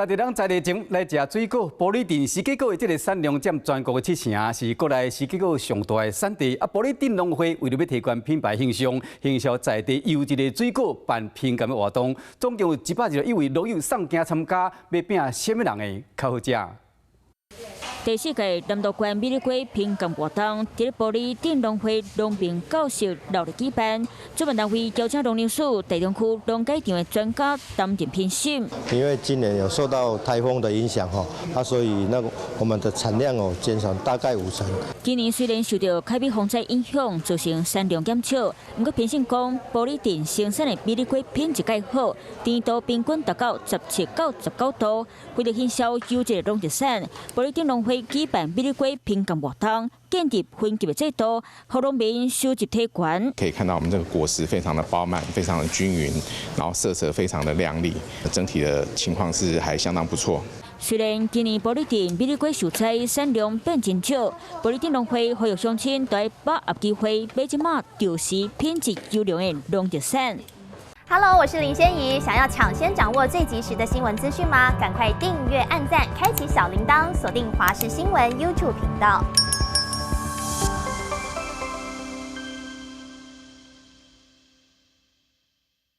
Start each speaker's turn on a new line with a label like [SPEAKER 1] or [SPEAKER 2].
[SPEAKER 1] 大家人在地前来食水果，玻璃镇四季果的这个产量占全国的7成，是国内四季果上大的产地。玻璃镇农会为了要提高品牌形象，行销在地优质的水果办品鉴的活动，总共有121位农友送件参加，要拼什么人的较好食。
[SPEAKER 2] 第4届南投县美丽果品鉴活动，伫玻璃镇农会农民教室6日举办。主办单位邀请农林署台中区农改场的专家担任评审。
[SPEAKER 3] 因为今年有受到台风的影响所以我们的产量减少大概50%。
[SPEAKER 2] 今年虽然受到凯比风灾影响，造成产量减少，不过评审讲玻璃镇生产的美丽果品质介好，甜度平均达到17到19度，为了营销优质的农特产，玻璃镇农会举办美丽果品鉴活动，建立分级的制度，让农民收集体权。
[SPEAKER 4] 可以看到我们这个果实非常的饱满，非常的均匀，然后色泽非常的亮丽，整体的情况是还相当不错。
[SPEAKER 2] 虽然今年玻璃镇美丽果蔬菜产量变真少，玻璃镇农会呼吁乡亲在把握机会，买一码就是品质优良的农特产。
[SPEAKER 5] Hello， 我是林仙怡。想要抢先掌握最及时的新闻资讯吗？赶快订阅、按赞、开启小铃铛，锁定华视新闻 YouTube 频道。